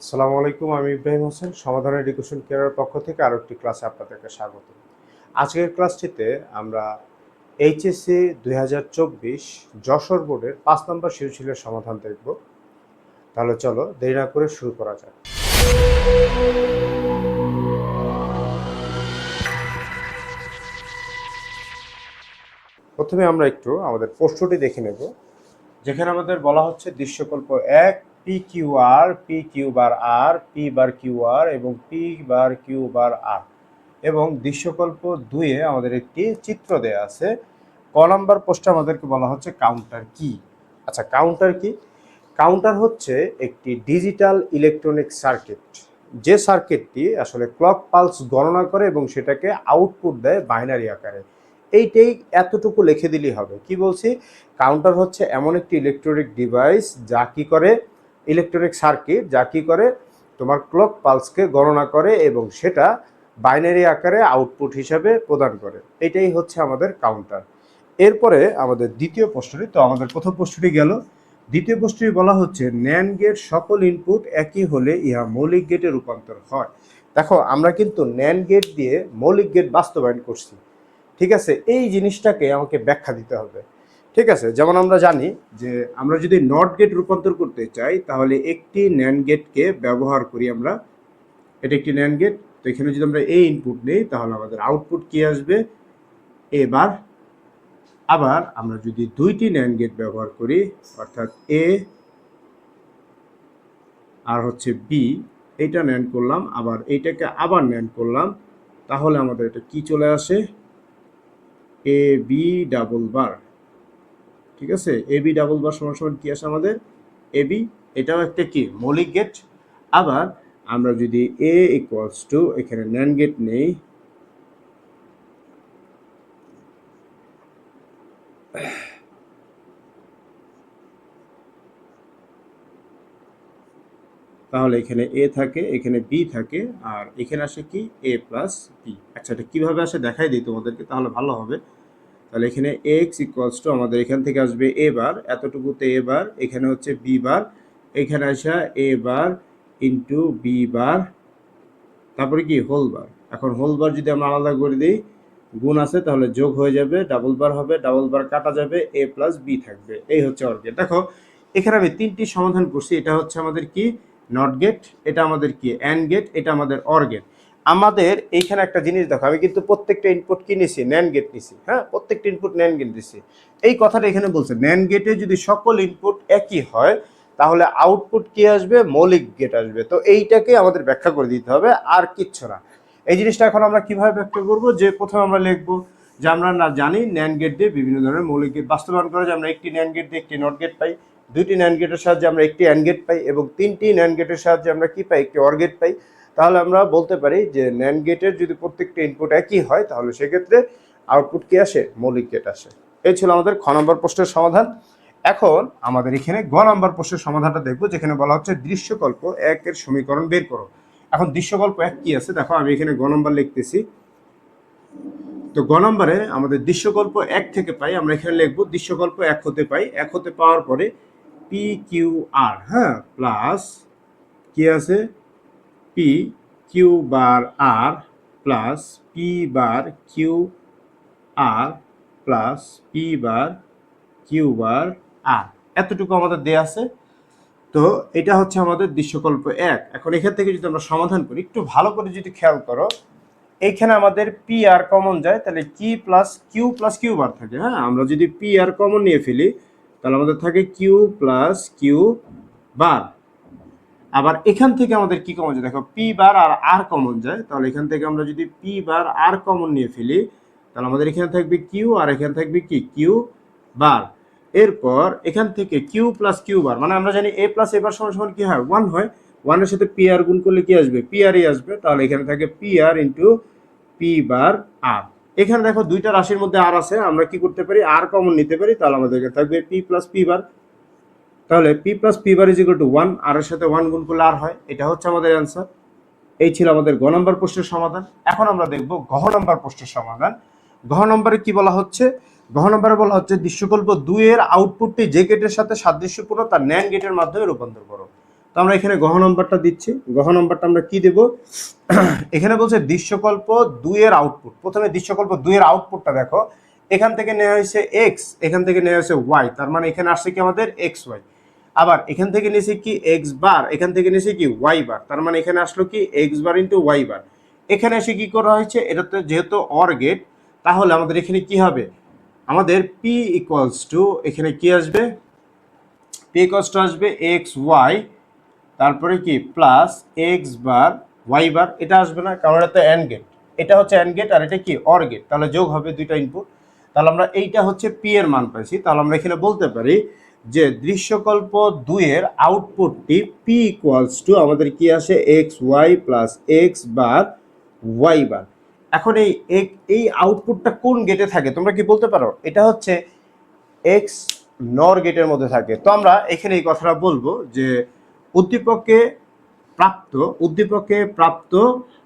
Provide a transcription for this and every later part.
আসসালামু আলাইকুম, আমি ইব্রাহিম হোসেন সমাধান এডুকেশন কেয়ারের পক্ষ থেকে আরও একটি ক্লাসে আপনাদেরকে স্বাগত। আজকের ক্লাসটিতে আমরা এইচএসসি 2024 যশোর বোর্ডের 5 নম্বর সৃজনশীলের সমাধান দেখব। তাহলে চলো দেরি না করে শুরু করা যাক। প্রথমে আমরা একটু আমাদের প্রশ্নটি দেখে নেব, যেখানে আমাদের বলা হচ্ছে দৃশ্যকল্প 1 P Q R, P Q bar আর, পি বার কিউ আর এবং পি বার কিউ বার আর, এবং দৃশ্যকল্প 2-এ আমাদের একটি চিত্র দেয়া আছে। ক নাম্বার প্রশ্নে আমাদেরকে বলা হচ্ছে কাউন্টার কি। আচ্ছা, কাউন্টার কি? কাউন্টার হচ্ছে একটি ডিজিটাল ইলেকট্রনিক সার্কিট, যে সার্কিটটি আসলে ক্লক পালস গণনা করে এবং সেটাকে আউটপুট দেয় বাইনারি আকারে। এইটাই এতটুকু লিখে দিলেই হবে। কি বলছি? কাউন্টার হচ্ছে এমন একটি ইলেকট্রনিক ডিভাইস যা কি করে, ইলেকট্রনিক সার্কিট যা কি করে তোমার ক্লক পালসকে গণনা করে এবং সেটা বাইনারি আকারে আউটপুট হিসাবে প্রদান করে। এটাই হচ্ছে আমাদের কাউন্টার। এরপরে আমাদের দ্বিতীয় প্রশ্নটি, তো আমাদের প্রথম প্রশ্নটি গেল। দ্বিতীয় প্রশ্নটি বলা হচ্ছে ন্যান্ড গেট সকল ইনপুট একই হলে ইহা মৌলিক গেটে রূপান্তর হয়। দেখো, আমরা কিন্তু ন্যান্ড গেট দিয়ে মৌলিক গেট বাস্তবায়ন করছি, ঠিক আছে? এই জিনিসটাকে আমাকে ব্যাখ্যা দিতে হবে, ঠিক আছে? যেমন আমরা জানি যে আমরা যদি নট গেট রূপান্তর করতে চাই তাহলে একটি ন্যান্ড গেটকে ব্যবহার করি আমরা। এটা একটি ন্যান্ড গেট, তো এখানে যদি আমরা এ ইনপুট নেই তাহলে আমাদের আউটপুট কি আসবে? এ বার। আবার আমরা যদি দুইটি ন্যান্ড গেট ব্যবহার করি, অর্থাৎ এ আর হচ্ছে বি, এইটা ন্যান্ড করলাম, আবার এইটাকে আবার ন্যান্ড করলাম, তাহলে আমাদের এটা কি চলে আসে? এ বি ডাবল বার, ঠিক আছে? এ বি ডাবল বার সমান সমান কি আসে আমাদের? A B. এটাও একটা কি মৌলিক গেট। আবার আমরা যদি এ ইকুয়ালস টু এখানে ন্যান্ড গেট নেই, তাহলে এখানে এ থাকে, এখানে বি থাকে, আর এখানে আসে কি? এ প্লাস বি। আচ্ছা, এটা কীভাবে আসে দেখাই দিই তোমাদেরকে, তাহলে ভালো হবে। তাহলে এখানে এক্স ইকুয়ালস টু আমাদের এখান থেকে আসবে এ বার, এতটুকুতে এ বার, এখানে হচ্ছে বি বার, এখানে আসা এ বার ইন্টু বি বার, তারপরে কি হোল বার। এখন হোল বার যদি আমরা আলাদা করে দিই, গুণ আছে তাহলে যোগ হয়ে যাবে, ডাবল বার হবে, ডাবল বার কাটা যাবে, এ প্লাস বি থাকবে। এই হচ্ছে অর গেট। দেখো, এখানে আমি তিনটি সমাধান করছি। এটা হচ্ছে আমাদের কি? Not gate. এটা আমাদের কি? And gate. এটা আমাদের অর গেট। আমাদের এইখানে একটা জিনিস দেখো, আমি কিন্তু প্রত্যেকটা ইনপুট কি নিছি? ন্যান্ড গেট নিছি। হ্যাঁ, প্রত্যেকটা ইনপুট ন্যান্ড গেট দিছি। এই কথাটা এখানে বলছে ন্যান্ড গেটে যদি সকল ইনপুট একই হয় তাহলে আউটপুট কি আসবে? মৌলিক গেট আসবে। তো এইটাকে আমাদের ব্যাখ্যা করে দিতে হবে, আর কিচ্ছু না। এই জিনিসটা এখন আমরা কিভাবে ব্যাখ্যা করব? যে প্রথমে আমরা লিখবো যে আমরা না জানি ন্যান্ড গেট দিয়ে বিভিন্ন ধরনের মৌলিক গেট বাস্তবায়ন করা যায়। আমরা একটি ন্যান্ড গেট দিয়ে একটি নট গেট পাই, দুইটি ন্যান্ড গেটের সাহায্যে আমরা একটি অ্যান্ড গেট পাই, এবং তিনটি ন্যান্ড গেটের সাহায্যে আমরা কি পাই? একটি অর গেট পাই। তাহলে আমরা বলতে পারি যে ন্যান্ড গেটের যদি প্রত্যেকটা ইনপুট একই হয় তাহলে সেক্ষেত্রে আউটপুট কি আসে? মৌলিক গেট আসে। এই ছিল আমাদের খ নম্বর প্রশ্নের সমাধান। এখন আমাদের এখানে গ নম্বর প্রশ্নের সমাধানটা দেখবো, যেখানে বলা হচ্ছে দৃশ্যকল্প 1-এর সমীকরণ বের করো। এখন দৃশ্যকল্প 1 কি আছে দেখো, আমি এখানে গ নম্বর লিখতেছি। তো গ নম্বরে আমাদের দৃশ্যকল্প 1 থেকে পাই, আমরা এখানে লিখবো দৃশ্যকল্প 1 হতে পাই। 1 হতে পাওয়ার পরে পি কিউ আর, হ্যাঁ, প্লাস কি আছে? পি কিউ বার আর প্লাস পি বার কিউ আর plus P bar Q bar আর, এতটুকু আমাদের দেয়া আছে। তো এটা হচ্ছে আমাদের দৃশ্যকল্প 1। এখন এখান থেকে যদি আমরা সমাধান করি, একটু ভালো করে যদি খেয়াল করো, এইখানে আমাদের পি আর কমন যায়, তাহলে কি প্লাস কিউ বার থাকে। হ্যাঁ, আমরা যদি পি আর কমন নিয়ে ফেলি তাহলে আমাদের থাকে কিউ প্লাস কিউ বার। আবার এখান থেকে আমাদের কি কমন যায়? দেখো, পি বার আর আর কমন যায়, তাহলে এখান থেকে আমরা যদি পি বার আর কমন নিয়ে ফেলি তাহলে আমাদের এখানে থাকবে কিউ, আর এখানে থাকবে কি? Q bar. এরপর এখান থেকে কিউ প্লাস কিউ বার, মানে আমরা জানি এ প্লাস এ বার সমান সমান কি হয়? 1 হয়। 1 এর সাথে পি আর গুণ করলে কি আসবে? পি আরই আসবে। তাহলে এখানে থাকে পি আর ইন্টু পি বার আর। এখানে দেখো দুইটা রাশির মধ্যে আর আছে, আমরা কি করতে পারি? আর কমন নিতে পারি, তাহলে আমাদের থাকবে পি প্লাস পি বার। তাহলে P plus P bar is equal to 1, আর এর সাথে 1 গুণ করলে আর হয়। এটা হচ্ছে আমাদের অ্যান্সার। এই ছিল আমাদের গ নম্বর প্রশ্নের সমাধান। এখন আমরা দেখব ঘ নম্বর প্রশ্নের সমাধান। ঘ নম্বরে কি বলা হচ্ছে? ঘ নম্বরে বলা হচ্ছে দৃশ্যকল্প 2 এর আউটপুটটি যে গেটের সাথে সাদৃশ্যপূর্ণ তার ন্যান্ড গেটের মাধ্যমে রূপান্তর করো। তো আমরা এখানে গহ নম্বরটা দিচ্ছি। গহ নম্বরটা আমরা কি দেব? এখানে বলছে দৃশ্যকল্প 2 এর আউটপুট। প্রথমে দৃশ্যকল্প 2 এর আউটপুটটা দেখো, এখান থেকে নেওয়া হয়েছে এক্স, এখান থেকে নেওয়া হয়েছে ওয়াই, তার মানে এখানে আসছে কি আমাদের এক্স ওয়াই। আবার এখান থেকে নিয়েছি কি এক্স বার, এখান থেকে নিয়েছি কি ওয়াই বার, তার মানে এখানে আসলো কি x bar into y bar. এখানে এসে কি করা হয়েছে, এটা তো যেহেতু অর গেট, তাহলে আমাদের এখানে কি হবে, আমাদের পি ইকুয়ালস টু, এখানে কি আসবে, পি ইকুয়ালস টু আসবে এক্স ওয়াই, তারপরে কি প্লাস এক্স বার ওয়াই বার। এটা আসবে না, কারণ এটা তো অ্যান্ড গেট, এটা হচ্ছে অ্যান্ড গেট আর এটা কি অর গেট, তাহলে যোগ হবে দুইটা ইনপুট। তাহলে আমরা এইটা হচ্ছে পি এর মান পাইছি। তাহলে আমরা এখানে বলতে পারি যে দৃশ্যকল্প 2 এর আউটপুটটি পি ইকুয়ালস টু আমাদের কি আসে x Y plus x bar Y bar. এখন এই আউটপুটটা কোন গেটে থাকে তোমরা কি বলতে পারো? এটা হচ্ছে এক্স নর গেটের মধ্যে থাকে। তো আমরা এখানে এই কথাটা বলবো যে উদ্দীপকে প্রাপ্ত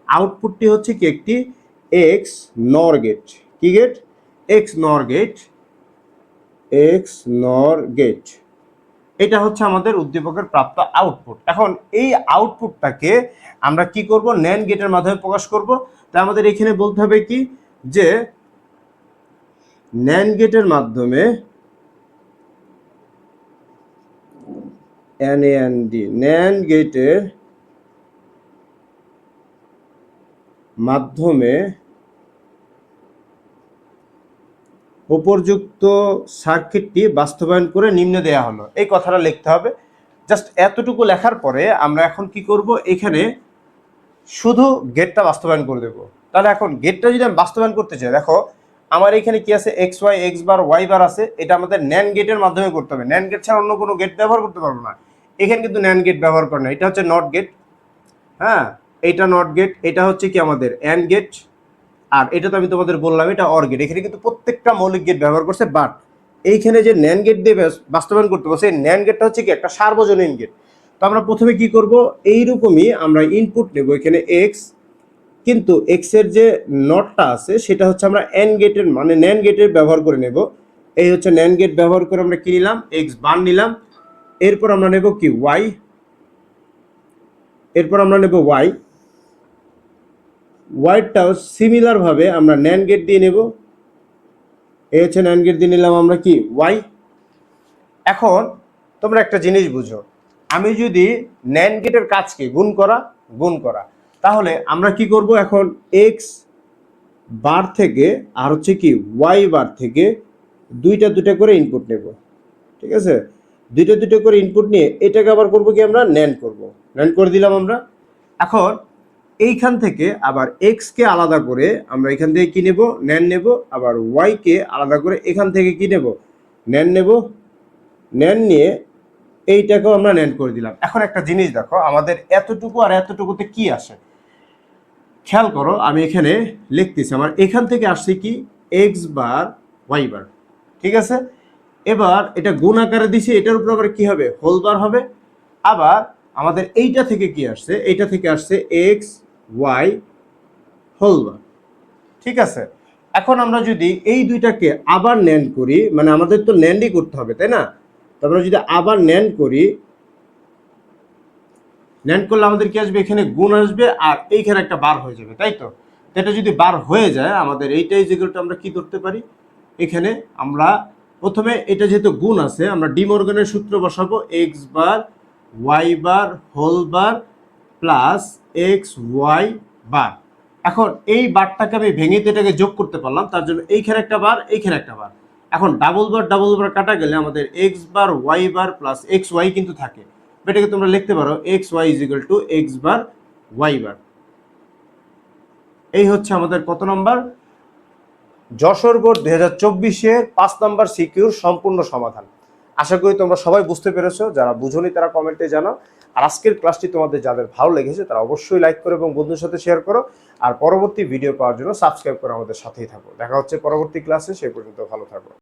আউটপুটটি হচ্ছে কি একটি এক্স নর গেট। কি গেট? এক্স নর গেট, এক্স নর গেট। এটা হচ্ছে আমাদের উদ্দীপকের প্রাপ্ত আউটপুট। এখন এই আউটপুটটাকে আমরা কি করব, ন্যান্ড গেটের মাধ্যমে প্রকাশ করব। তাই আমাদের এখানে বলতে হবে কি যে ন্যান্ড গেটের মাধ্যমে ন্যান্ড গেটের মাধ্যমে উপর্যুক্ত সার্কিটটি বাস্তবায়ন করে নিম্নে দেয়া হলো, এই কথাটা লিখতে হবে। জাস্ট এতটুকু লেখার পরে আমরা এখন কি করব, এখানে শুধু গেটটা বাস্তবায়ন করে দেব। তাহলে এখন গেটটা যদি আমি বাস্তবায়ন করতে চাই, দেখো আমার এখানে কি আছে, x Y, x bar Y বার আছে। এটা আমাদের ন্যান্ড গেটের মাধ্যমে করতে হবে। ন্যান্ড গেট ছাড়া অন্য কোনো গেট ব্যবহার করতে পারবো না। এখানে কিন্তু ন্যান্ড গেট ব্যবহার করে না, এটা হচ্ছে নট গেট। হ্যাঁ, এইটা নট গেট, এটা হচ্ছে কি আমাদের অ্যান্ড গেট, আর এটা তো আমি তোমাদের বললাম এটা অর গেট। এখানে কিন্তু প্রত্যেকটা মৌলিক গেট ব্যবহার করছে, বাট এইখানে যে ন্যান্ড গেট দিয়ে বাস্তবায়ন করতে বলছে, এই ন্যান্ড গেটটা হচ্ছে কি একটা সার্বজনীন গেট। তো আমরা প্রথমে কি করব, এইরকমই আমরা ইনপুট নেব এখানে এক্স, কিন্তু এক্স এর যে নটটা আছে সেটা হচ্ছে আমরা এন্ড গেটের মানে ন্যান্ড গেটের ব্যবহার করে নেব। এই হচ্ছে ন্যান্ড গেট ব্যবহার করে আমরা কি নিলাম, এক্স বার নিলাম। এরপর আমরা নেব কি ওয়াই, এরপর আমরা নেব ওয়াই। ওয়াইটাও সিমিলার ভাবে আমরা ন্যান্ড গেট দিয়ে নেব। এই হচ্ছে ন্যান্ড গেট দিয়ে নিলাম আমরা কি ওয়াই। এখন তোমরা একটা জিনিস বুঝো, আমি যদি ন্যান্ড গেটের কাজকে গুণ করা, তাহলে আমরা কি করব, এখন এক্স বার থেকে আর হচ্ছে কি ওয়াই বার থেকে দুইটা করে ইনপুট নেব। ঠিক আছে, দুইটা করে ইনপুট নিয়ে এটাকে আবার করব কি আমরা ন্যান্ড করব। ন্যান্ড করে দিলাম আমরা। এখন এইখান থেকে আবার এক্স কে আলাদা করে আমরা এখান থেকে কি নেব, ন্যান্ড নেব। আবার ওয়াই কে আলাদা করে এখান থেকে কি নেব, ন্যান্ড নেব। ন্যান্ড নিয়ে এইটাকেও আমরা ন্যান্ড করে দিলাম। এখন একটা জিনিস দেখো, আমাদের এতটুকু আর এতটুকুতে কি আসে খেয়াল করো। আমি এখানে লিখতেছি, আমার এখান থেকে আসছে কি এক্স বার ওয়াই বার। ঠিক আছে, এবার এটা গুণ আকারে দিছি, এটার উপর আবার কি হবে, হোল বার হবে। আবার আমাদের এইটা থেকে কি আসছে, এইটা থেকে আসছে এক্স ওয়াই হোল বার। ঠিক আছে, এখন আমরা যদি এই দুইটাকে আবার ন্যান্ড করি, মানে আমাদের তো ন্যান্ডই করতে হবে তাই না, তো আমরা যদি আবার ন্যান্ড করি, ন্যান্ড করলে আমাদের কি আসবে, এখানে গুণ আসবে আর এইখানে একটা বার হয়ে যাবে, তাই তো। এটা যদি বার হয়ে যায় আমাদের এইটাই যেগুলো আমরা কি করতে পারি, এখানে আমরা প্রথমে এটা যেহেতু গুণ আছে আমরা ডি মর্গানের সূত্র বসাবো, X bar Y bar whole bar plus X Y bar. এখন এই বারটাকে আমি ভেঙে এটাকে যোগ করতে পারলাম, তার জন্য এইখানে একটা বার, এইখানে একটা বার। এখন ডাবল বার কাটা গেলে আমাদের X bar Y bar plus X Y কিন্তু থাকে। এটাকে তোমরা লিখতে পারো X Y is equal to X bar Y bar. এই হচ্ছে আমাদের কত নম্বর, যশোর বোর্ড 2024-এর 5 নম্বর সিকিউর সম্পূর্ণ সমাধান। আশা করি তোমরা সবাই বুঝতে পেরেছো, যারা বুঝোনি তারা কমেন্টে জানাও। আর আজকের ক্লাসটি তোমাদের যাদের ভালো লেগেছে তারা অবশ্যই লাইক করো এবং বন্ধুদের সাথে শেয়ার করো। আর পরবর্তী ভিডিও পাওয়ার জন্য সাবস্ক্রাইব করে আমাদের সাথেই থাকো। দেখা হচ্ছে পরবর্তী ক্লাসে, সেই পর্যন্ত ভালো থাকো।